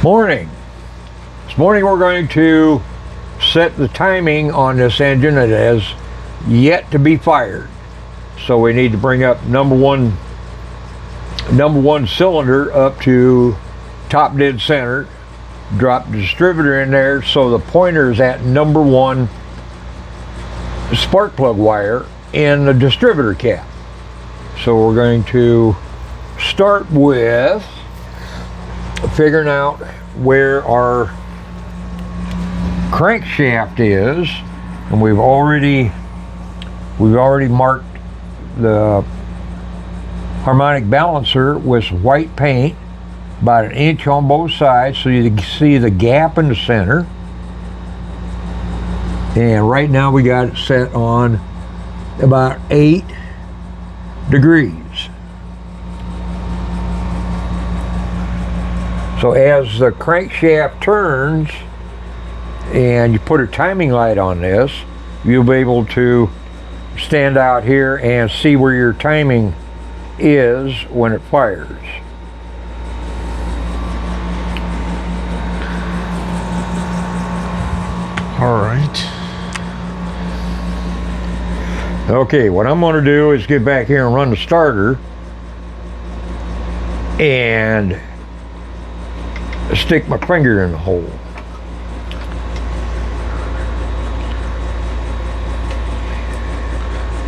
Morning. This morning we're going to set the timing on this engine. It has yet to be fired. So we need to bring up number one cylinder up to top dead center. Drop the distributor in there so the pointer is at number one spark plug wire in the distributor cap. So we're going to start with figuring out where our crankshaft is, and we've already marked the harmonic balancer with white paint about an inch on both sides so you can see the gap in the center. And right now we got it set on about 8 degrees. So as the crankshaft turns and you put a timing light on this, you'll be able to stand out here and see where your timing is when it fires. All right. Okay, what I'm going to do is get back here and run the starter and stick my finger in the hole.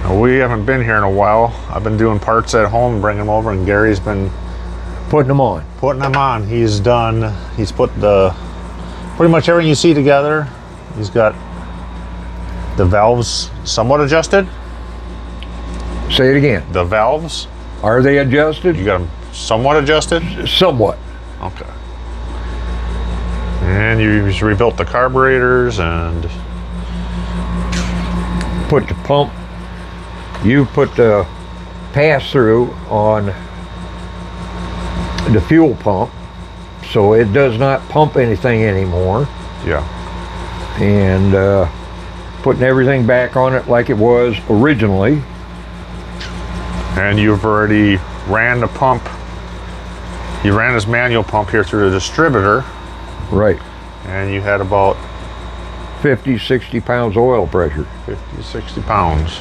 Now, we haven't been here in a while. I've been doing parts at home, bringing them over, and Gary's been Putting them on. putting them on. He's put pretty much everything you see together. He's got the valves somewhat adjusted. Say it again. The valves, Are they adjusted? you got them somewhat adjusted. Somewhat. Okay. And you just rebuilt the carburetors and Put the pump. You put the pass-through on the fuel pump, so it does not pump anything anymore. yeah. And putting everything back on it like it was originally. And you've already ran the pump. You ran this manual pump here through the distributor, Right. and you had about 50, 60 pounds oil pressure. 50, 60 pounds.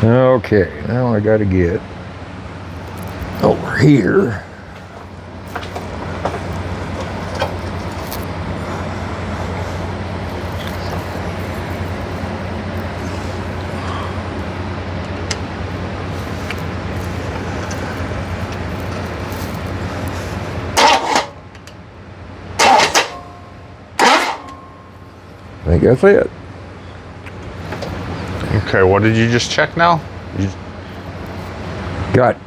Okay, now I gotta get over here. I think that's it. Okay, what did you just check now? Got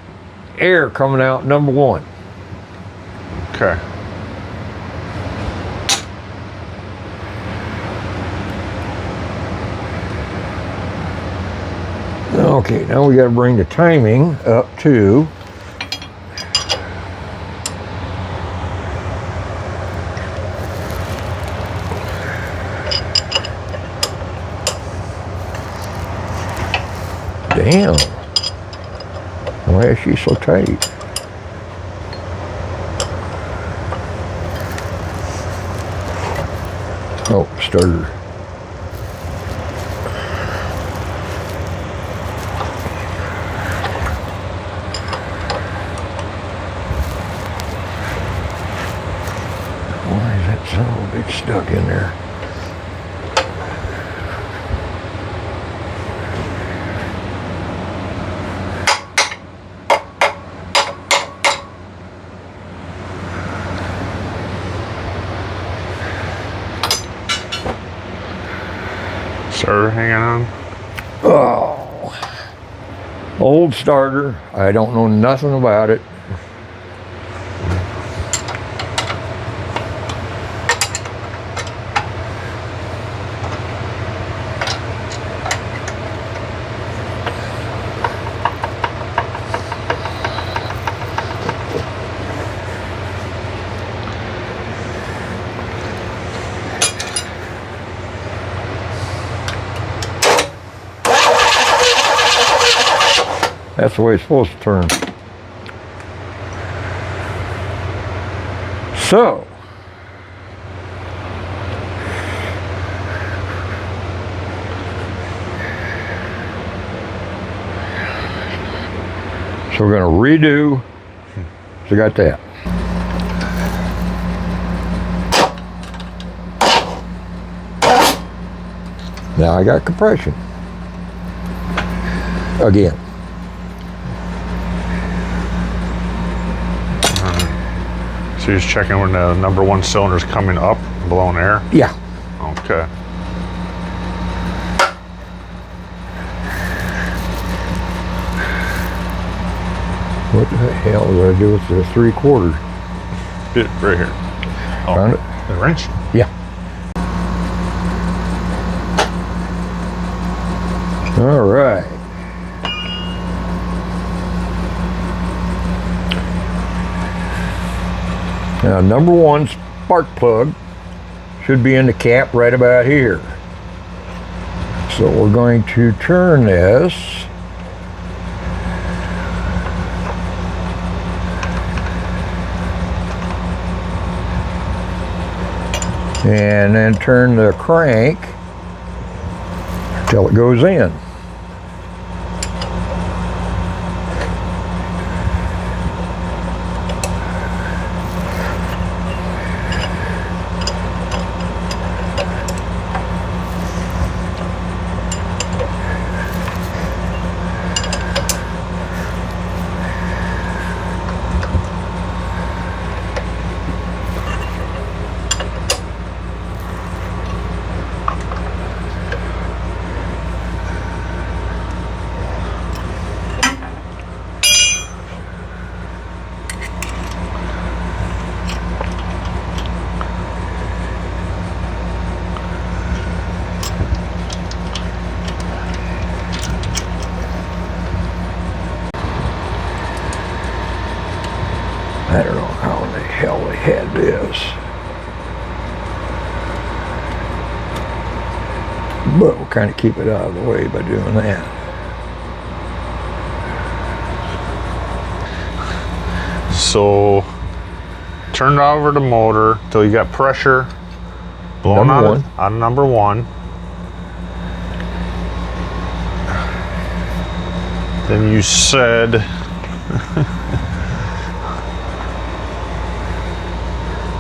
air coming out number one. Okay. Okay, now we gotta bring the timing up to damn. Why is she so tight? Oh, starter. Why is that son of a bitch stuck in there? Starter hanging on. Oh, old starter. I don't know nothing about it. That's the way it's supposed to turn. So, we're going to redo. So we got that. Now I got compression. Again. So you're just checking when the number one cylinder's coming up, blowing air? Yeah. Okay. What the hell did I do with the 3/4? Right here. Oh, Found it? the wrench? Yeah. All right. Now, number one spark plug should be in the cap right about here. So we're going to turn this. And then turn the crank till it goes in. I don't know how in the hell they had this. But we'll kind of keep it out of the way by doing that. So turn over the motor till you got pressure blowing Number out of number one. Then you said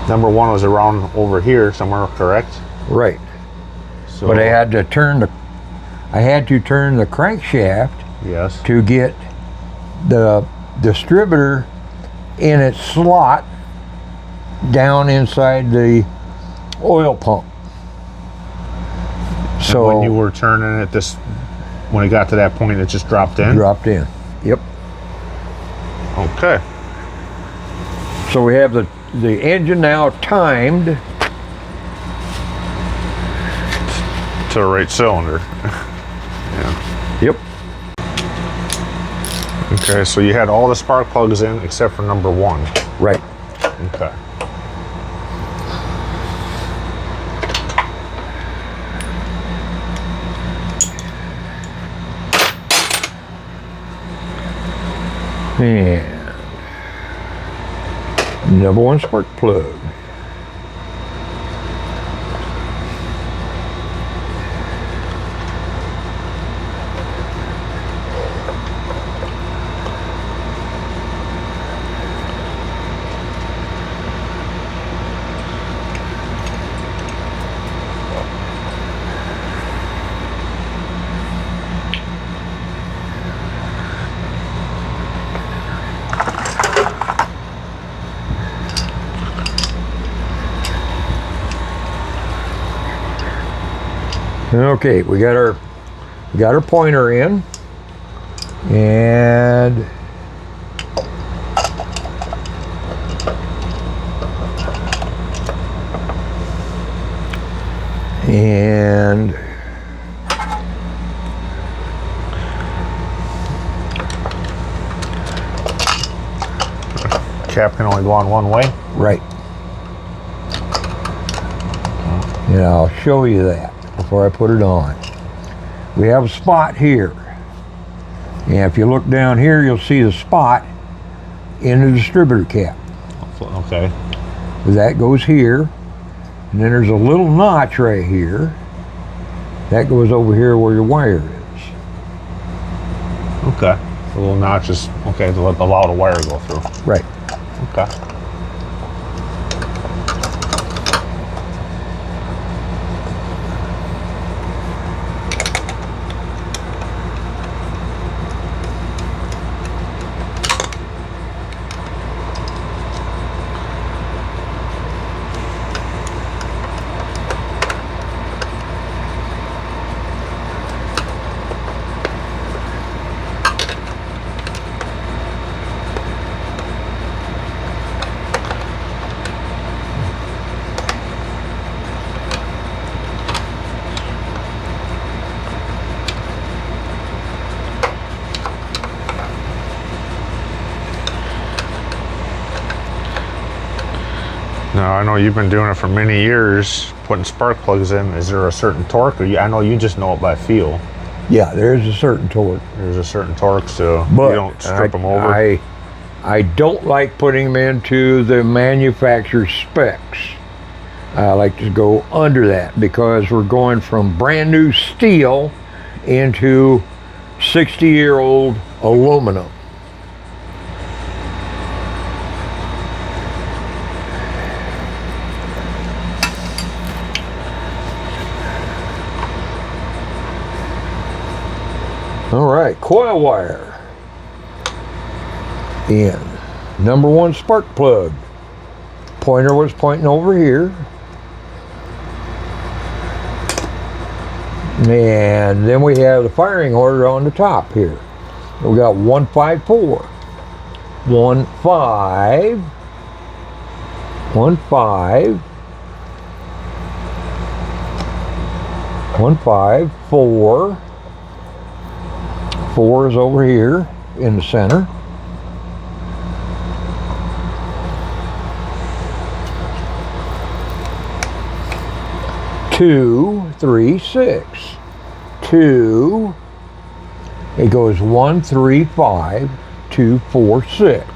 number one was around over here somewhere, correct? Right. So, But I had to turn the crankshaft yes. to get the distributor in its slot down inside the oil pump. So when you were turning it, when it got to that point, it just dropped in. dropped in. Yep. Okay. So we have the engine now timed To the right cylinder. Yep. Okay, so you had all the spark plugs in except for number one. Right. Okay. And number one spark plug. Okay, we got our pointer in, and Cap can only go on one way. right. And I'll show you that before I put it on. We have a spot here. And if you look down here, you'll see the spot in the distributor cap. Okay. That goes here. And then there's a little notch right here. That goes over here where your wire is. Okay. The little notches. Okay, to allow the wire to go through. Right. Okay. Now, I know you've been doing it for many years, putting spark plugs in. Is there a certain torque? Or I know you just know it by feel. Yeah, there's a certain torque. There's a certain torque, so But you don't strip them over. I don't like putting them into the manufacturer's specs. I like to go under that because we're going from brand new steel into 60-year-old aluminum. All right, coil wire in. Number one spark plug. Pointer was pointing over here. And then we have the firing order on the top here. We got 154, 1 5, 1 5, 1 5, 4. 4 is over here in the center. Two, 3, 6. 2. It goes 1 3 5 2 4 6.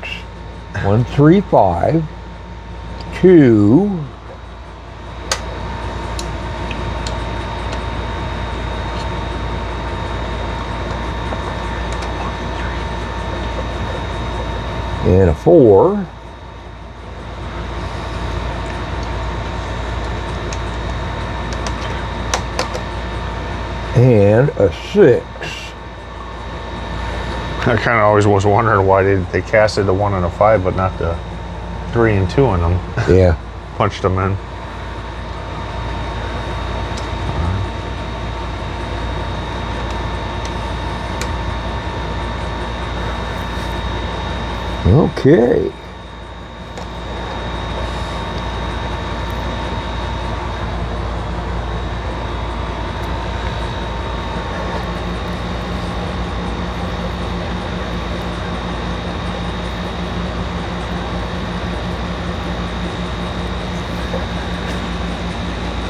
1 3 5 2. And a 4. And a 6. I kind of always was wondering why they casted the 1 and a 5, but not the 3 and 2 in them. Yeah. Punched them in. Okay.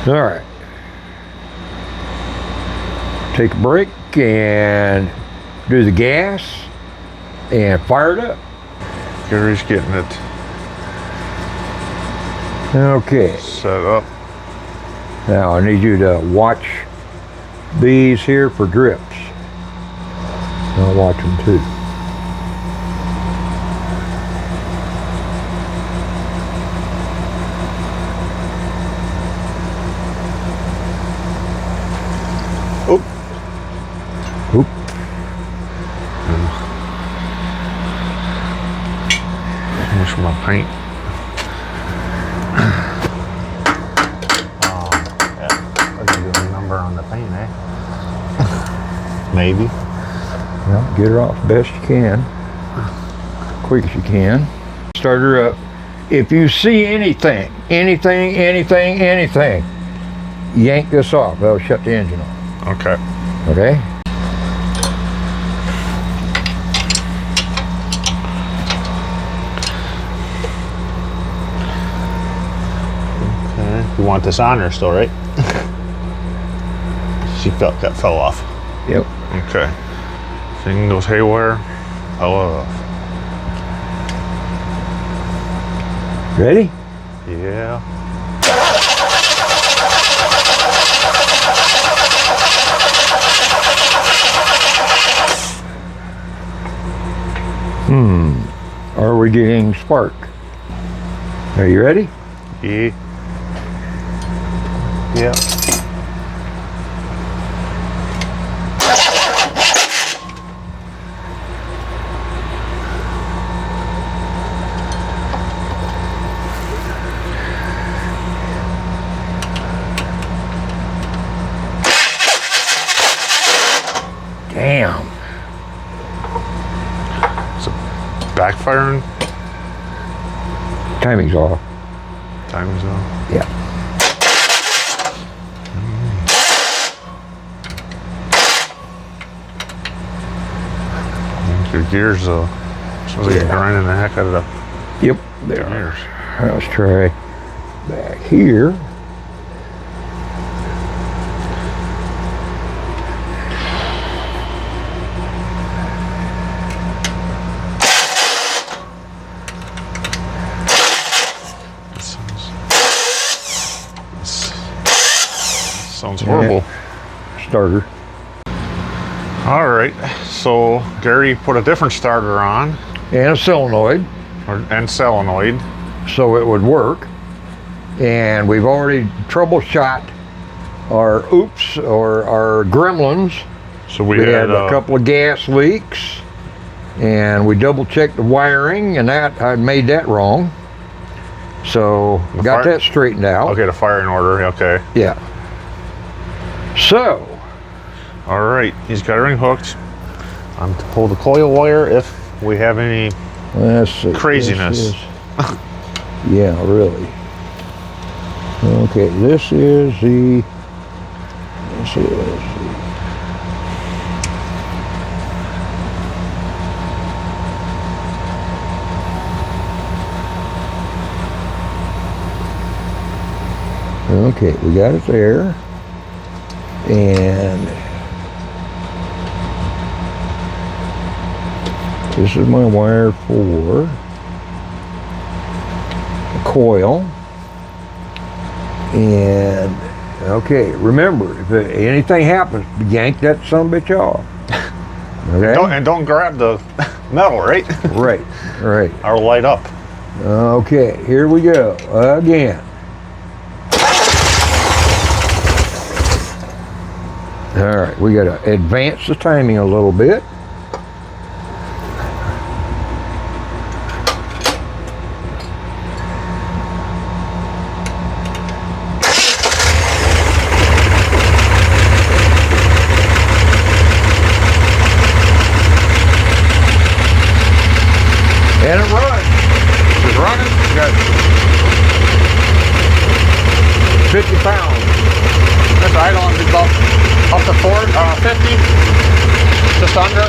All right. Take a break and do the gas and fire it up. Gary's getting it Okay. set up. Now I need you to watch these here for drips. I'll watch them too. Oop. Oop. Finish my paint. Yeah. We're gonna do a number on the paint, eh? Maybe. Well, get her off best you can, quick as you can. Start her up. If you see anything, yank this off. That'll shut the engine off. Okay. Okay? Okay. You want this on her still, right? She fell off. Yep. Okay. Thing goes haywire. Oh, Ready? yeah. Are we getting spark? Are you ready? Yeah. Yeah. Damn. Is it backfiring? Timing's off. Timing's on. Yeah. Your gears, sounds like you're grinding the heck out of the Yep. There. gears. Let's try back here. Sounds horrible. Starter. All right, so Gary put a different starter on, And a solenoid, and solenoid. so it would work. And we've already troubleshot our oops or our gremlins. So We had a couple of gas leaks, and we double checked the wiring, and that I made that wrong. So The got fire- that straightened out. Okay, the fire in order. Okay. Yeah. So All right, he's got everything hooked. I'm to pull the coil wire if we have any. let's see. Craziness. This is- yeah, really. Okay, this is the. Let's see. Okay, we got it there. And this is my wire for the coil. And okay, remember, if anything happens, yank that son of a bitch off. Okay? Don't grab the metal, right? Right, right. Or light up. Okay, here we go again. All right, we got to advance the timing a little bit. And it runs. It's running. You got 50 pounds. this idle on about up to 50, just under.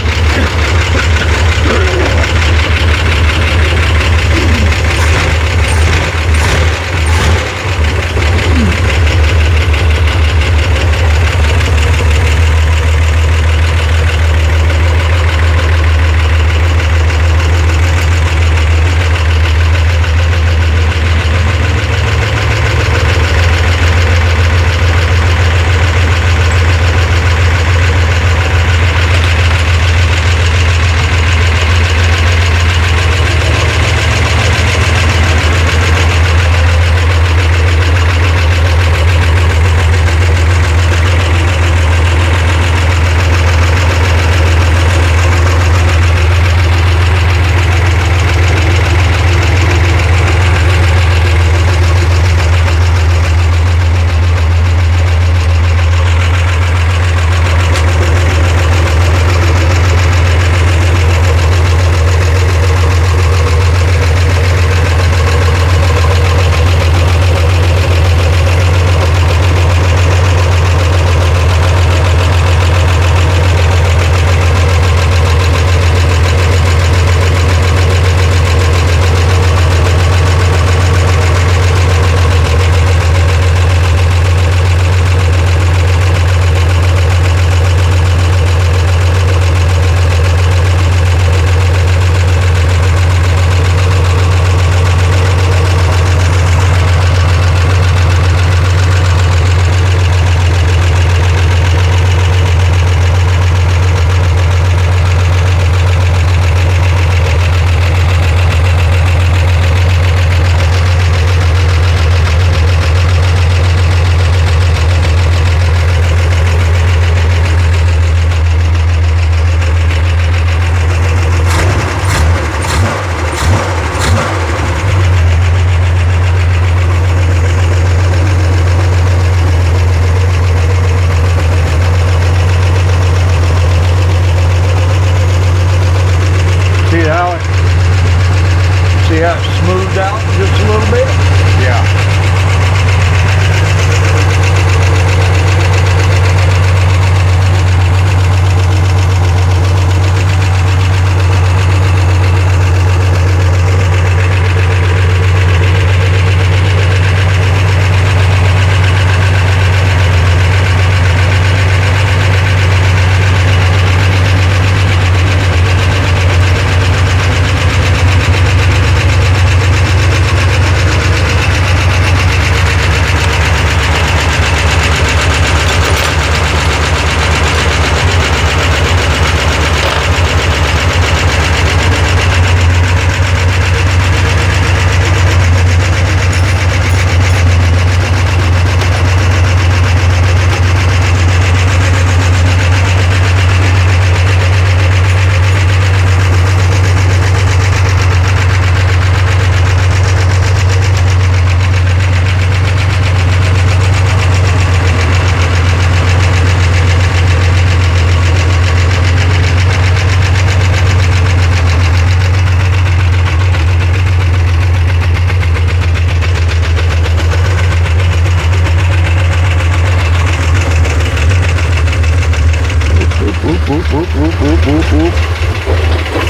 whoop, whoop, whoop, whoop, whoop, whoop.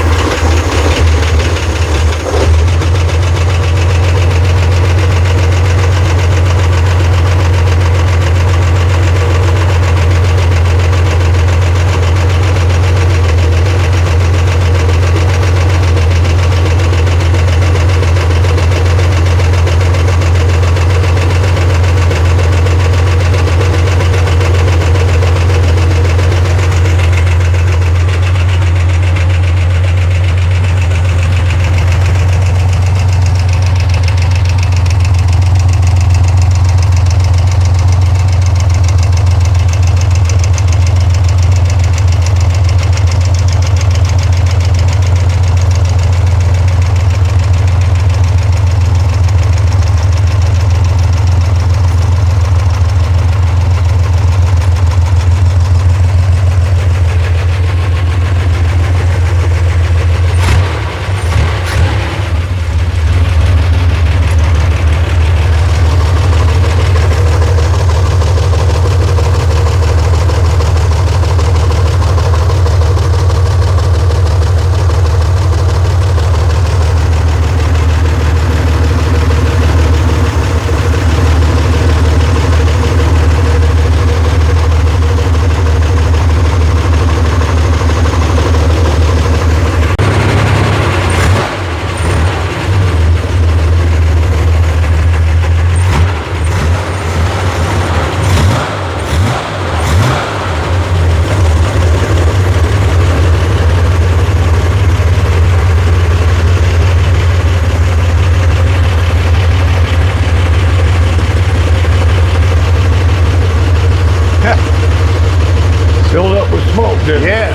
Filled up with smoke, didn't it? Yeah.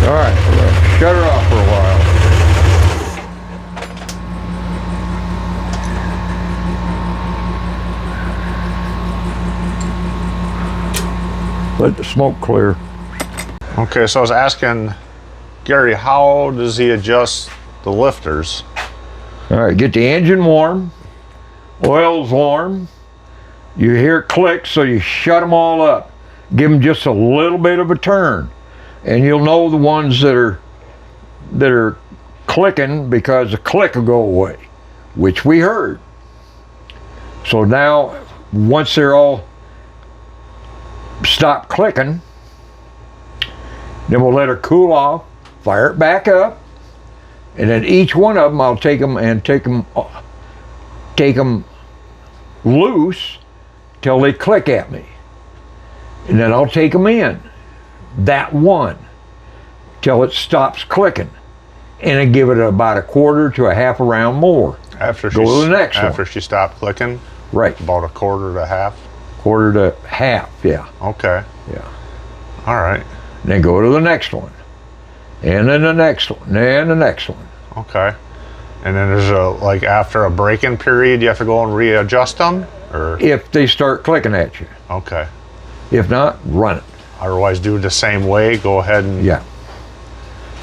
All right, we're gonna shut her off for a while. Let the smoke clear. Okay, so I was asking Gary, how does he adjust the lifters? All right, get the engine warm, oil's warm. You hear it click, so you shut them all up. Give them just a little bit of a turn, and you'll know the ones that are clicking because the click will go away, which we heard. So now, once they're all stop clicking, then we'll let her cool off, fire it back up, and then each one of them I'll take them loose till they click at me, and then I'll take them in that one till it stops clicking, and then give it about a quarter to a half a round more. After Go to the next one. After she stopped clicking, Right, about a quarter to half. quarter to half, yeah, Okay. yeah. All right. And then go to the next one, and then the next one, and the next one. Okay. And then there's like after a break-in period, you have to go and readjust them, or If they start clicking at you. okay. If not, run it. Otherwise, do it the same way. Go ahead and Yeah.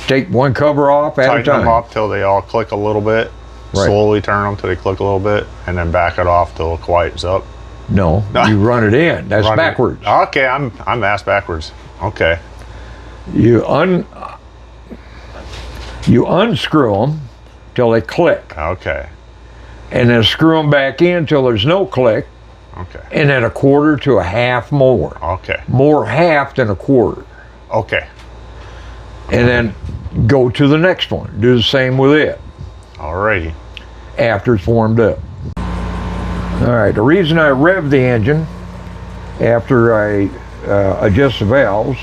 Take one cover off at a tighten time. them up till they all click a little bit. Right. Slowly turn them till they click a little bit, and then back it off till it quiets up. No, you run it in. That's Run it- backwards. Okay, I'm ass backwards. Okay. You unscrew them till they click, Okay. and then screw them back in till there's no click, Okay. and then a quarter to a half more. Okay. More half than a quarter. Okay. And then go to the next one. Do the same with it Alrighty. after it's warmed up. All right, the reason I rev the engine after I adjust the valves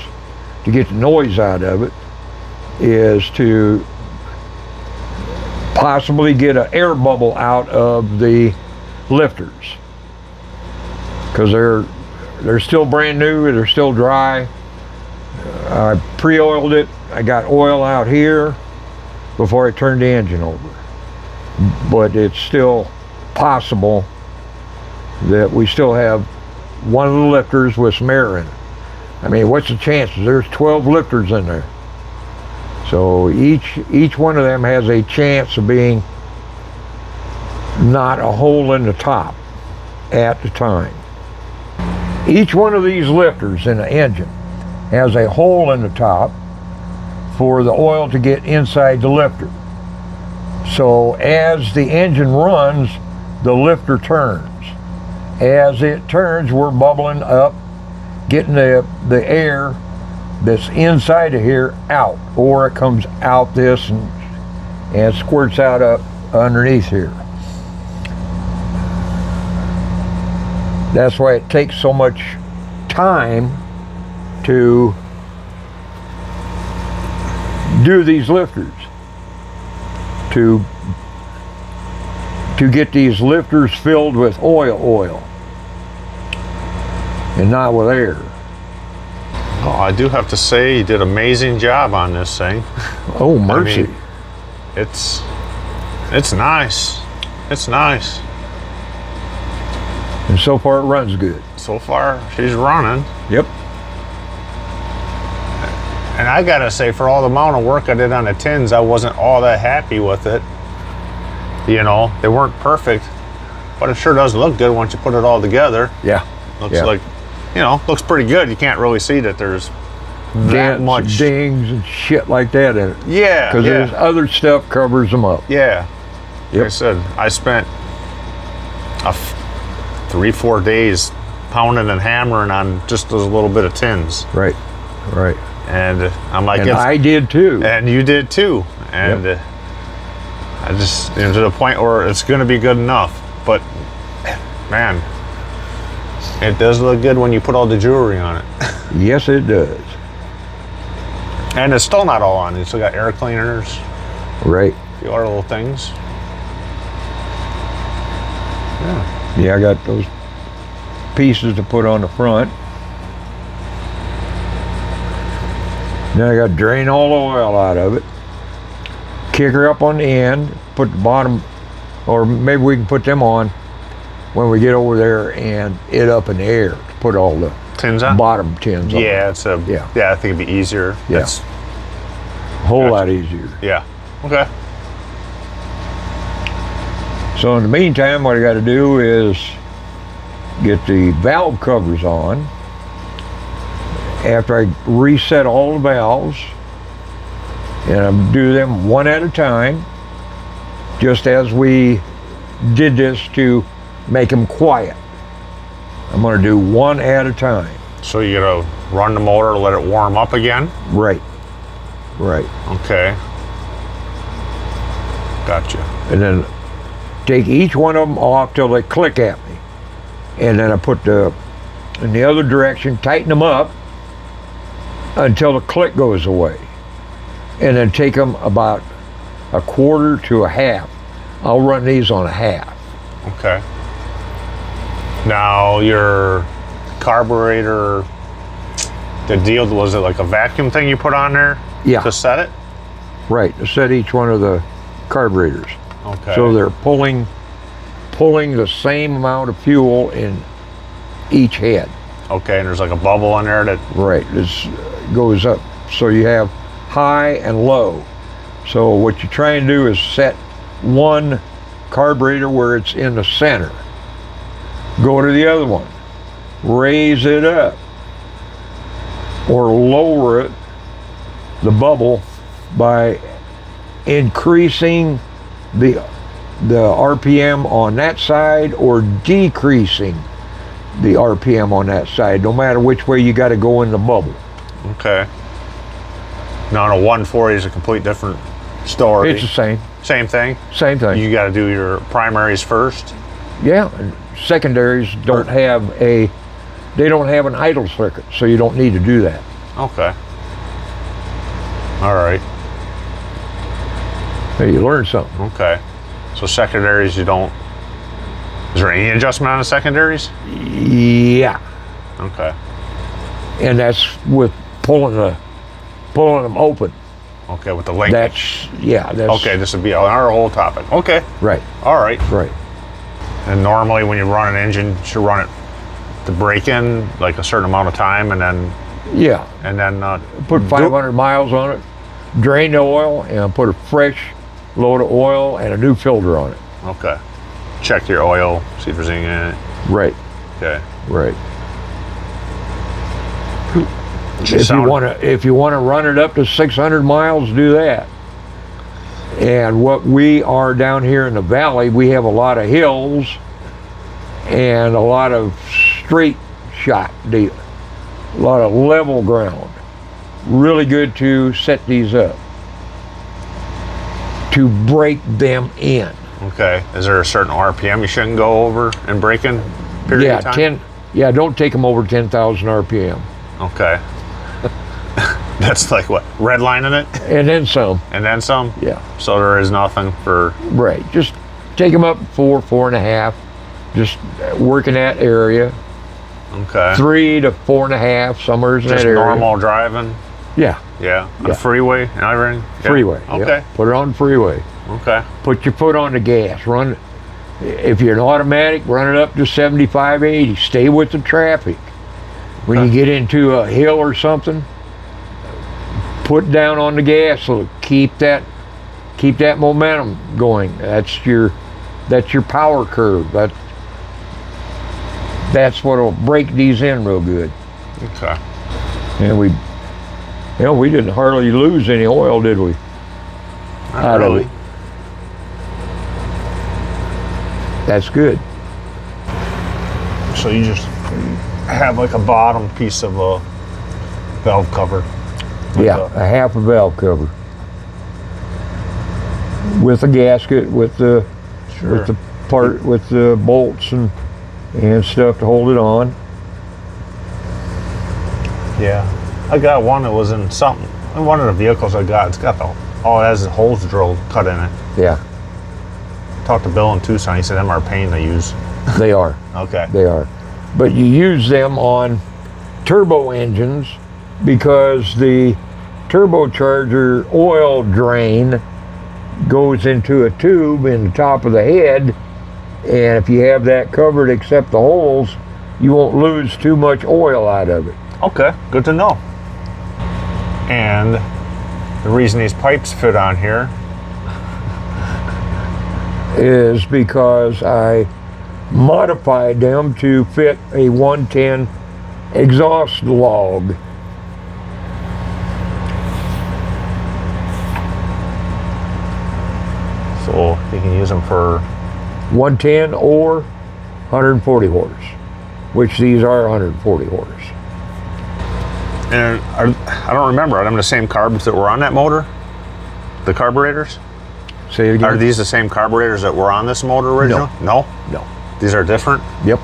to get the noise out of it is to possibly get an air bubble out of the lifters, because they're still brand new, they're still dry. I pre-oiled it. I got oil out here before I turned the engine over, but it's still possible that we still have one of the lifters with some air in it. I mean, what's the chances? There's 12 lifters in there. So each one of them has a chance of being not a hole in the top at the time. Each one of these lifters in the engine has a hole in the top for the oil to get inside the lifter. So as the engine runs, the lifter turns. As it turns, we're bubbling up, getting the air that's inside of here out, or it comes out this and squirts out up underneath here. That's why it takes so much time to do these lifters, to get these lifters filled with oil and not with air. Oh, I do have to say you did an amazing job on this thing. Oh, mercy. I mean, it's nice. It's nice. And so far it runs good. So far, she's running. Yep. And I gotta say, for all the amount of work I did on the tins, I wasn't all that happy with it. You know, they weren't perfect, but it sure does look good once you put it all together. Yeah. Looks Yeah. like, you know, looks pretty good. You can't really see that there's that Dents, much. dings and shit like that in it. Yeah, Because yeah, there's other stuff covers them up. yeah. Like Yep. I said, I spent 3-4 days pounding and hammering on just those little bit of tins, Right. Right. and I'm like, And it's, I did too. and you did too, and I just, you know, to the point where it's going to be good enough. But man, it does look good when you put all the jewelry on it. Yes, it does. And it's still not all on. You still got air cleaners, Right. a few other little things. Yeah. Yeah, I got those pieces to put on the front. Then I got to drain all the oil out of it. Kick her up on the end, put the bottom, or maybe we can put them on when we get over there and it up in the air to put all the Tins on? bottom tins on. Yeah, it's a, Yeah. I think it'd be easier. Yeah. It's, A whole lot easier. yeah. Okay. So in the meantime, what I got to do is get the valve covers on. After I reset all the valves, and I do them one at a time, just as we did this to make them quiet. I'm going to do one at a time. So you gotta run the motor, let it warm up again. Right. Right. Okay. Gotcha. And then take each one of them off till they click at me. And then I put in the other direction, tighten them up until the click goes away. And then take them about a quarter to a half. I'll run these on a half. Okay. Now your carburetor, the deal, was it like a vacuum thing you put on there Yeah. to set it? Right, to set each one of the carburetors. Okay. So they're pulling the same amount of fuel in each head. Okay, and there's like a bubble in there that, Right, this goes up. So you have high and low. So what you try and do is set one carburetor where it's in the center. Go to the other one. Raise it up. Or lower it, the bubble, by increasing the RPM on that side or decreasing the RPM on that side. No matter which way you got to go in the bubble. okay. Now on a 140 is a complete different story. It's the same. Same thing. Same thing. You got to do your primaries first. Yeah, and secondaries don't have an idle circuit, so you don't need to do that. Okay. All right. Hey, you learn something. Okay. So secondaries, you don't. Is there any adjustment on the secondaries? Yeah, Okay. and that's with pulling them open. Okay, with the linkage. That's Okay, this would be our whole topic. Okay. right, All right. right. And normally when you run an engine, you should run it to break in like a certain amount of time, and then Yeah, put 500 miles on it, drain the oil, and put a fresh load of oil and a new filter on it. Okay. Check your oil, see if there's anything in it. Right, Okay. right. If you want to run it up to 600 miles, do that. And what we are down here in the valley, we have a lot of hills and a lot of straight shot deal, a lot of level ground. Really good to set these up, to break them in. Okay. Is there a certain RPM you shouldn't go over in braking period of time? Don't take them over 10,000 RPM. Okay. That's like what? Redlining it? And then some. And then some? Yeah. So there is nothing for... Right. Just take them up 4.5. Just work in that area. Okay. 3 to 4.5, somewhere in that Just area. normal driving? Yeah. Yeah. On Yeah. freeway and everything? Yeah. Freeway. Okay. Yeah. Put it on the freeway. Okay. Put your foot on the gas. Run. If you're an automatic, run it up to 75, 80. Stay with the traffic. When you get into a hill or something, put down on the gas so keep that momentum going. That's your power curve. That's what'll break these in real good. Okay. And we didn't hardly lose any oil, did we? Not really. That's good. So you just have like a bottom piece of a valve cover. Yeah, a half a valve cover with a gasket, with the bolts and stuff to hold it on. Yeah, I got one that was in something. One of the vehicles I got, it's got it has the holes drilled, cut in it. Yeah, Talked to Bill in Tucson. He said them are a pain to use. they are. Okay. They are. But you use them on turbo engines because the turbocharger oil drain goes into a tube in the top of the head, and if you have that covered except the holes, you won't lose too much oil out of it. Okay, good to know. And the reason these pipes fit on here Is because I modified them to fit a 110 exhaust log. so you can use them for 110 or 140 horse, which these are 140 horse. And I don't remember. Are them the same carbs that were on that motor? The carburetors? Say it again. Are these the same carburetors that were on this motor originally? No. No. These are different? Yep.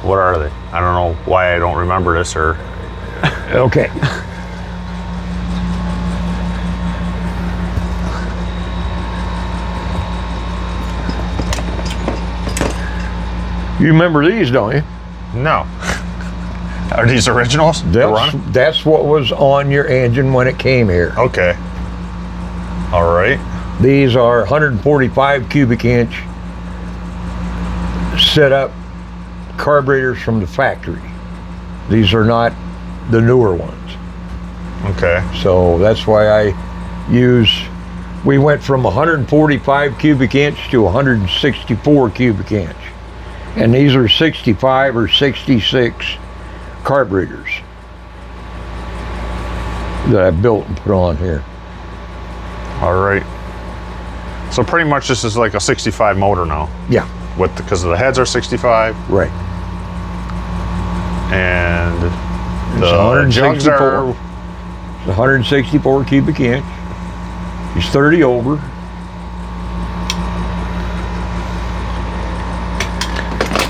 What are they? I don't know why I don't remember this or... Okay. You remember these, don't you? No. Are these originals? That's what was on your engine when it came here. Okay. All right. These are 145 cubic inch set up carburetors from the factory. These are not the newer ones. Okay. So that's why we went from 145 cubic inch to 164 cubic inch. And these are 65 or 66 carburetors that I built and put on here. All right. So pretty much this is like a 65 motor now. Yeah. Because the heads are 65 Right. and It's the jugs are 164 cubic inch. He's 30 over.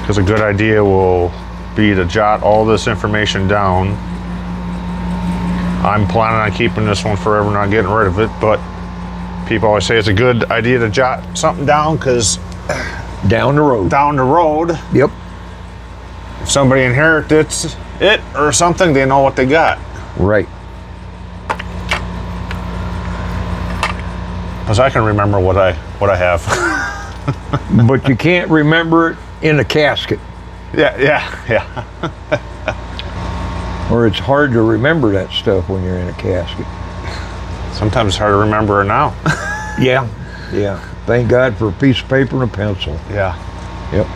Because a good idea will be to jot all this information down. I'm planning on keeping this one forever, not getting rid of it, but people always say it's a good idea to jot something down because Down the road. Yep. If somebody inherits it or something, they know what they got. Right. Because I can remember what I have. But you can't remember it in a casket, yeah. or it's hard to remember that stuff when you're in a casket. Sometimes it's hard to remember it now. Yeah. Thank God for a piece of paper and a pencil. Yeah. Yep.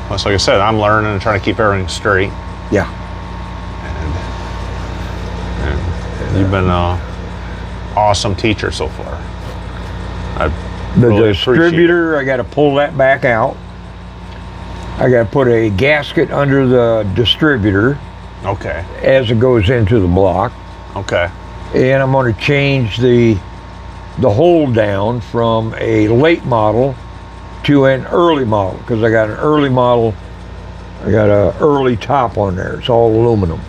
That's like I said, I'm learning and trying to keep everything straight. Yeah. And You've been an awesome teacher so far. I The really appreciate distributor, I got to pull that back out. I got to put a gasket under the distributor it. Okay. as it goes into the block. Okay. And I'm going to change the hold down from a late model to an early model, because I got an early model. I got an early top on there. It's all aluminum.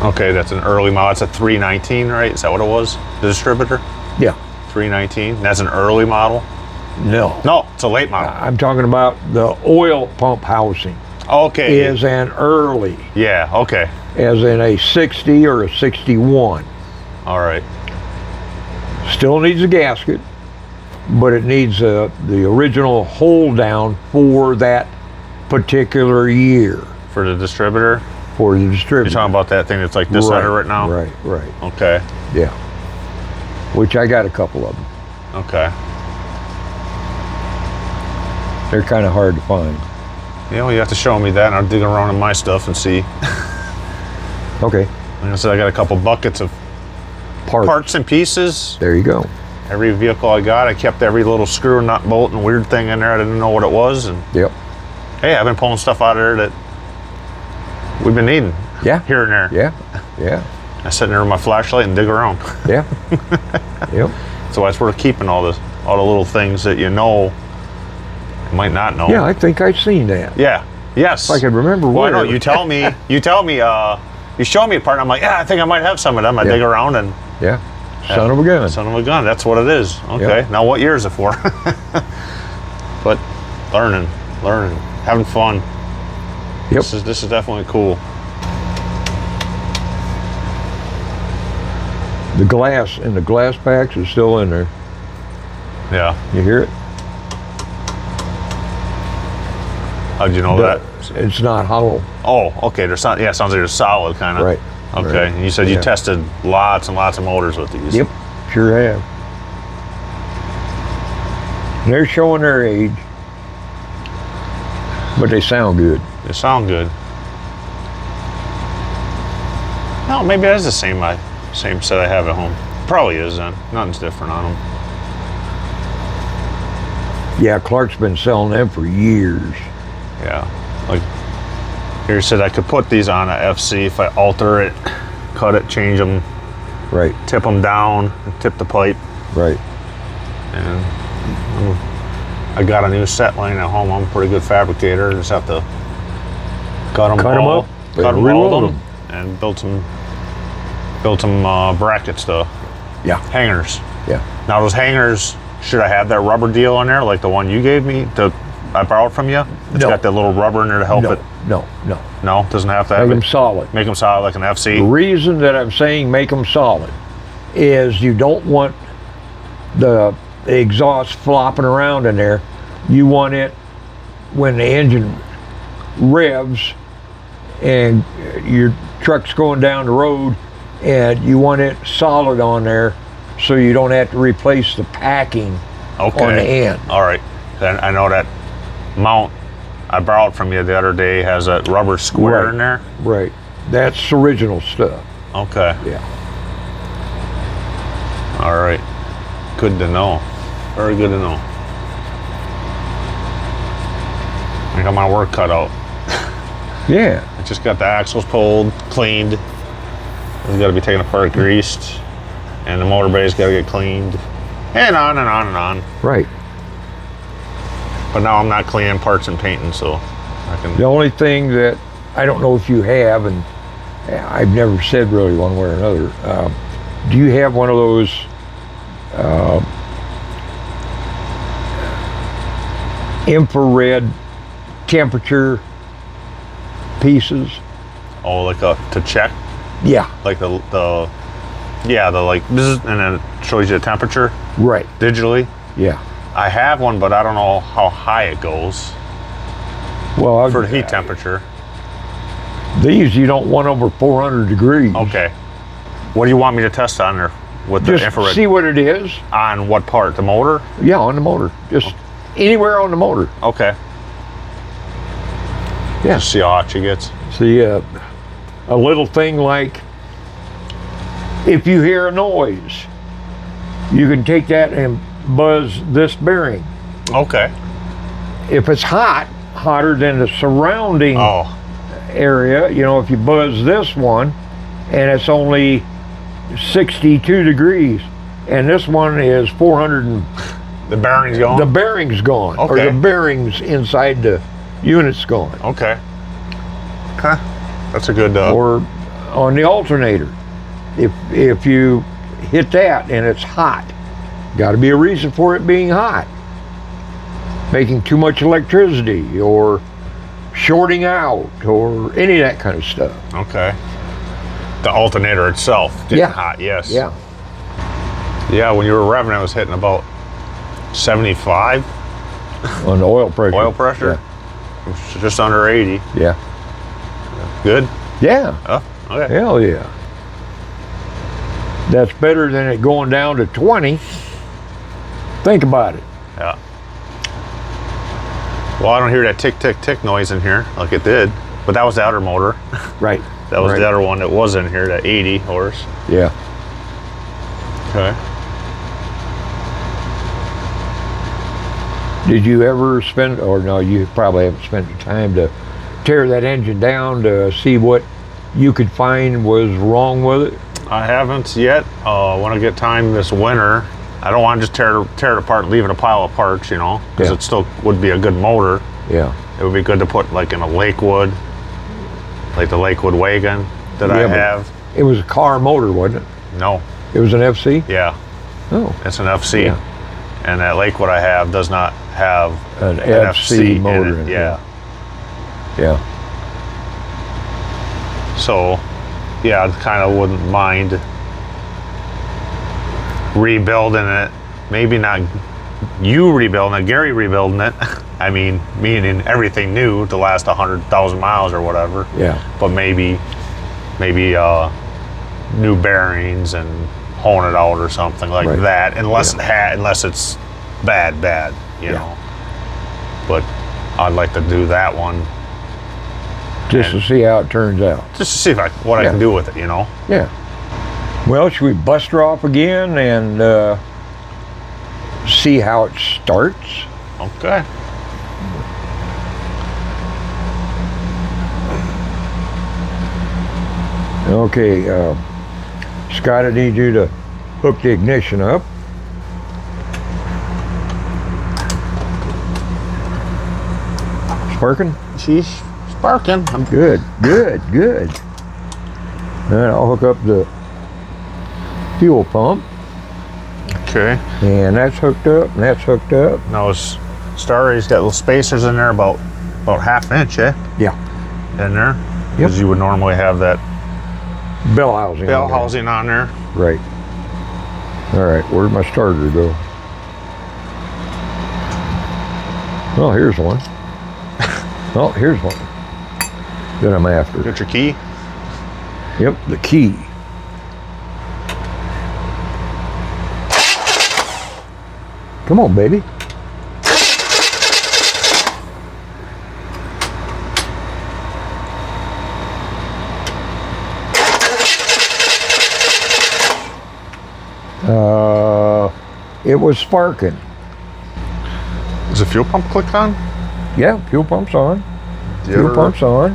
Okay, that's an early model. It's a 319, right? Is that what it was? The distributor? Yeah. 319. That's an early model? No. No, it's a late model. I'm talking about the oil pump housing Okay. is an early, Yeah, okay. as in a 60 or a 61. All right. Still needs a gasket, but it needs the original hold down for that particular year For the distributor? for the distributor. You're talking about that thing that's like this under right now? Right, right. Okay. Yeah. Which I got a couple of them. Okay. They're kind of hard to find. You know, you have to show me that, and I'll dig around in my stuff and see. Okay. Like I said, I got a couple buckets of parts and pieces. There you go. Every vehicle I got, I kept every little screw, nut, bolt, and weird thing in there. I didn't know what it was. And Yep. hey, I've been pulling stuff out of there that we've been needing Yeah. here and there. Yeah. Yeah. I sit in there with my flashlight and dig around. Yeah. Yep. So that's where keeping all the little things that you know, you might not know. Yeah, I think I've seen that. Yeah. Yes. If I can remember Well, I where. know. You tell me. You show me a part, and I'm like, yeah, I think I might have some of them. I Yeah. dig around and Yeah. Son of a gun. son of a gun. That's what it is. Okay. Yep. Now, what year is it for? But learning, having fun. Yep. This is definitely cool. The glass in the glass packs is still in there. Yeah. You hear it? How'd you know But that? it's not hollow. Oh, okay. There's not. Yeah, it sounds like they're solid, kind of. Right. Okay. Right. And you said you Yeah. tested lots and lots of motors with these. Yep. Sure have. They're showing their age, but they sound good. They sound good. No, maybe that's the same set I have at home. Probably is then. Nothing's different on them. Yeah, Clark's been selling them for years. Yeah. Like here you said I could put these on a FC if I alter it, cut it, change them, Right. tip them down, and tip the pipe. Right. And I got a new set laying at home. I'm a pretty good fabricator. Just have to cut them Cut 'em all, up cut and them, reload mold 'em. them, and build some brackets to Yeah. hangers. Yeah. Now those hangers, should I have that rubber deal on there, like the one you gave me, I borrowed from you? It's No. got that little rubber in there to help No. it. No. No. No, doesn't have to Make have them it. solid. Make them solid like an FC. The reason that I'm saying make them solid is you don't want the exhaust flopping around in there. You want it when the engine revs and your truck's going down the road, and you want it solid on there so you don't have to replace the packing Okay. on the end. All right. Then I know that mount I borrowed from you the other day has a rubber square Right. in there. Right. That's original stuff. Okay. Yeah. All right. Good to know. Very good to know. I got my work cut out. Yeah. I just got the axles pulled, cleaned. It's got to be taken apart, greased, and the motor bay's got to get cleaned, and on and on and on. Right. But now I'm not cleaning parts and painting, so I can. The only thing that I don't know if you have, and I've never said really one way or another, do you have one of those infrared temperature pieces? Oh, like to check, Yeah, like the like bzz, and then it shows you the temperature right. digitally. Yeah. I have one, but I don't know how high it goes Well, for the heat temperature. these you don't want over 400 degrees. Okay. What do you want me to test on there with the Just infrared? see what it is. On what part? The motor? Yeah, on the motor. Just anywhere on the motor. Okay. Yeah. Just see how hot she gets. See, a little thing like, if you hear a noise, you can take that and buzz this bearing. Okay. If it's hot, hotter than the surrounding Oh, area, you know, if you buzz this one and it's only 62 degrees and this one is 400 and the bearing's going? the bearing's gone, or Okay. the bearings inside the unit's gone. Okay. Okay. That's a good, Or on the alternator, if you hit that and it's hot, got to be a reason for it being hot. Making too much electricity, or shorting out, or any of that kind of stuff. okay. The alternator itself getting Yeah. hot, yes. Yeah. Yeah, when you were revving, I was hitting about 75 On the oil pressure. oil pressure. Just under 80. Yeah. Good? Yeah. Oh, okay. Hell yeah. That's better than it going down to 20. Think about it. Yeah. Well, I don't hear that tick, tick, tick noise in here like it did, but that was the outer motor. Right. That was right. the other one that was in here, that 80 horse. Yeah. Okay. Did you ever spend, or no, you probably haven't spent the time to tear that engine down to see what you could find was wrong with it? I haven't yet. When I get time this winter, I don't want to just tear it apart and leave it a pile of parts, you know, because Yeah. it still would be a good motor. Yeah. It would be good to put like in a Lakewood, like the Lakewood wagon that I Yeah, but- have. It was a car motor, wasn't it? No, It was an FC? yeah, Oh. it's an FC. Yeah. And that Lakewood I have does not have An an FC in motor it. in it, Yeah. Yeah. So, yeah, I kind of wouldn't mind rebuilding it. Maybe not you rebuilding it, Gary rebuilding it. I mean, meaning everything new to last 100,000 miles or whatever. Yeah. But maybe new bearings and honing it out or something like Right. that. Unless Yeah. unless it's bad, you Yeah. know. But I'd like to do that one Just to see how it turns out. just to see what I Yeah. can do with it, you know. Yeah. Well, should we bust her off again and see how it starts? Okay. Okay, Scott, I need you to hook the ignition up. Sparking? She's sparking. I'm Good, good, good. All right, I'll hook up the fuel pump, okay. and that's hooked up, and that's hooked up. Now it's Starry's got little spacers in there about half an inch, eh? Yeah, In there. Because you would normally have that bell housing. bell on there. housing on there. Right. All right, where'd my starter go? Oh, here's one. Oh, here's one that I'm after. Get your key. Yep, the key. Come on, baby. It was sparking. Is the fuel pump clicked on? Yeah, fuel pump's on. Do you Fuel ever- pump's on.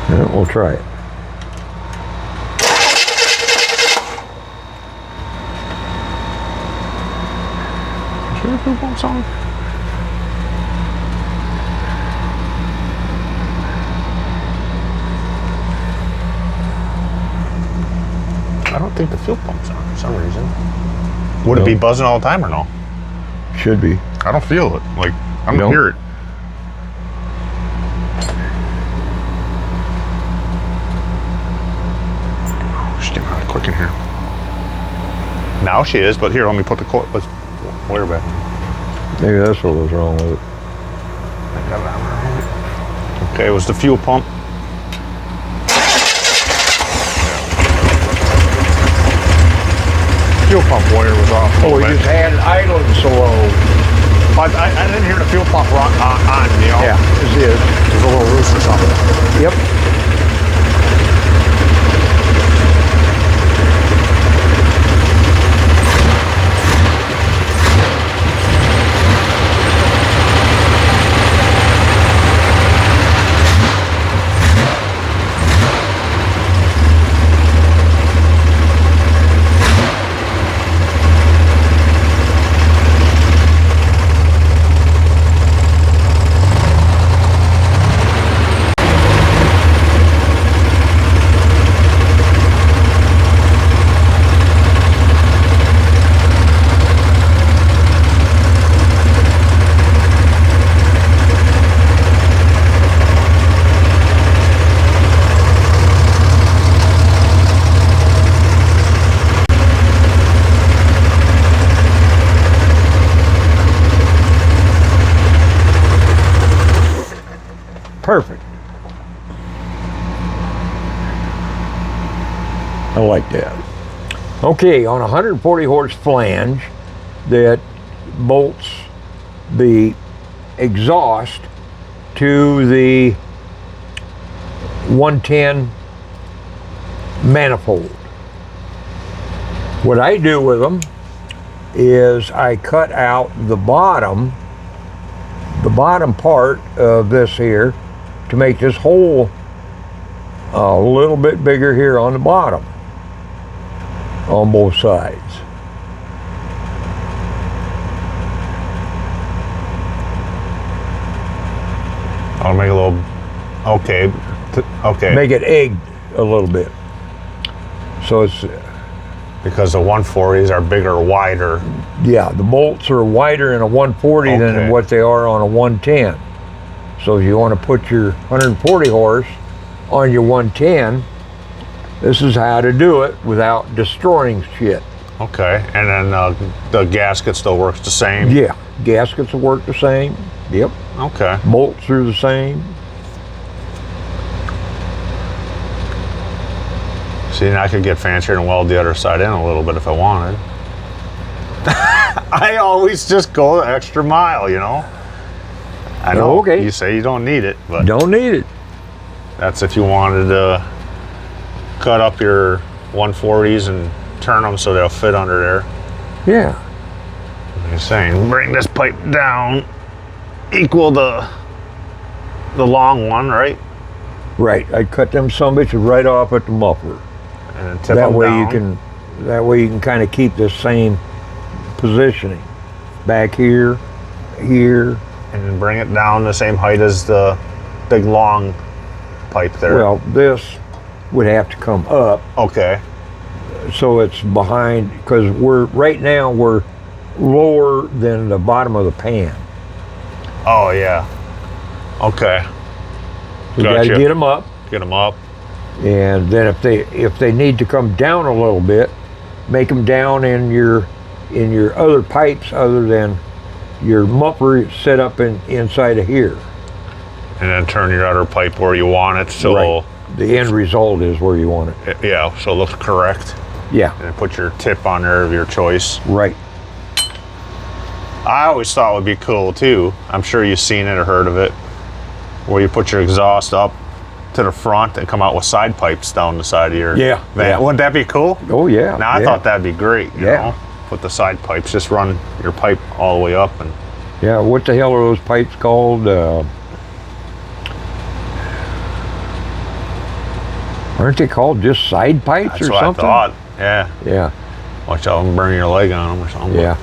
Yeah, we'll try it. Sure the fuel pump's on? I don't think the fuel pump's on for some reason. Would it No. be buzzing all the time or no? Should be. I don't feel it. Like, I You don't don't? hear it. She's getting out quick in here. Now she is, but here, let me put the let's wire back. Maybe that's what was wrong with it. Okay, it was the fuel pump. fuel pump wire was off a Oh, little we bit. just had it idling so low. But I didn't hear the fuel pump on, you know? Yeah, this is. There's a little roost or something. Yep. Perfect. I like that. Okay, on a 140 horse flange that bolts the exhaust to the 110 manifold. What I do with them is I cut out the bottom part of this here to make this hole a little bit bigger here on the bottom on both sides. I'll make a little, okay, okay. Make it egged a little bit. So it's, Because the 140s are bigger, wider. yeah, the bolts are wider in a 140 Okay. than what they are on a 110. So if you want to put your 140 horse on your 110, this is how to do it without destroying shit. Okay, and then the gasket still works the same? Yeah, gaskets will work the same. Yep, Okay. bolts are the same. See, and I could get fancier and weld the other side in a little bit if I wanted. I always just go the extra mile, you know? I know Okay. you say you don't need it, but Don't need it. that's if you wanted to cut up your 140s and turn them so they'll fit under there. Yeah. You're saying bring this pipe down, equal the long one, right? Right. I cut them some bitches right off at the muffler. And then tip That them way down. you can kind of keep the same positioning. Back here, here. And then bring it down the same height as the big long pipe there. Well, this would have to come up Okay. so it's behind, because right now we're lower than the bottom of the pan. Oh yeah. Okay. You got Gotcha. to get them up, Get them up. and then if they need to come down a little bit, make them down in your other pipes other than your muffler set up inside of here. And then turn your other pipe where you want it so Right. The end result is where you want it. yeah, so it looks correct. Yeah, And then put your tip on there of your choice. right. I always thought it would be cool too. I'm sure you've seen it or heard of it. Where you put your exhaust up to the front and come out with side pipes down the side of your Yeah, van. yeah. Wouldn't that be cool? Oh yeah. Now I yeah. thought that'd be great, you Yeah. know? Put the side pipes, just run your pipe all the way up and Yeah, what the hell are those pipes called? Aren't they called just side pipes that's or what something? I thought. Yeah. Yeah, Watch out and burn your leg on them or something. yeah,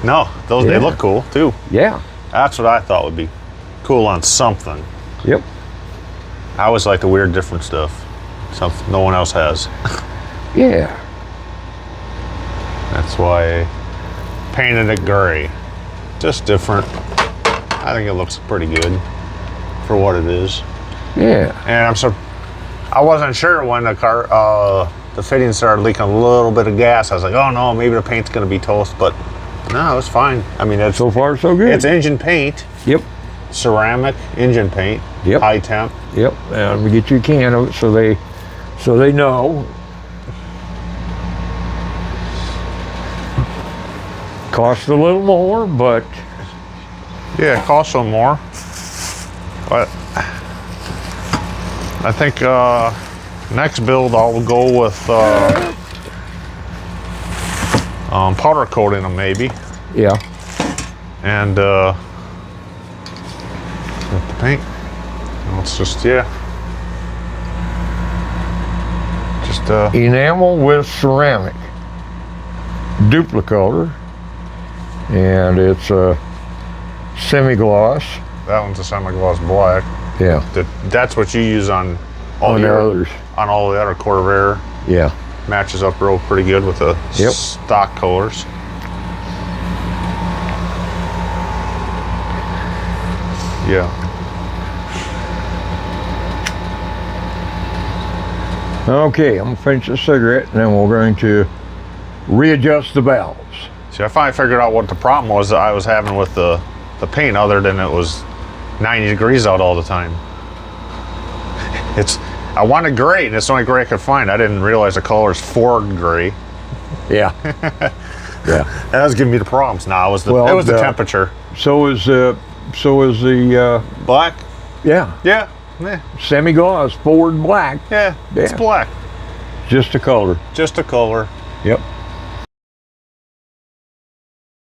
No, those Yeah. they look cool too. yeah. That's what I thought would be cool on something. Yep. I always like the weird different stuff. Something no one else has. Yeah. That's why I painted it gray. Just different. I think it looks pretty good for what it is. Yeah. And I wasn't sure when the fitting started leaking a little bit of gas. I was like, oh no, maybe the paint's gonna be toast, but no, it's fine. I mean, it's So far, so good. it's engine paint, Yep. ceramic engine paint, Yep. high temp. Yep. And we get you a can of it so they know. Cost a little more, but Yeah, it costs some more. But I think next build I'll go with powder coating them maybe. yeah. And with the paint. No, it's just Enamel with ceramic. Duplicolor. And it's a semi-gloss. that one's a semi-gloss black. Yeah. That's what you use on all On the the other, others. on all the other Corvair. Yeah. Matches up real pretty good with the Yep. stock colors. Yeah. Okay, I'm gonna finish the cigarette and then we're going to readjust the valves. See, I finally figured out what the problem was that I was having with the paint, other than it was 90 degrees out all the time. I wanted gray, and it's the only gray I could find. I didn't realize the color is Ford gray. Yeah. Yeah. That was giving me the problems. Nah, it was the temperature. So is the Black? yeah, Yeah. semi-gloss Ford black. Yeah. It's Yeah. black. Just a color. Just a color. Yep.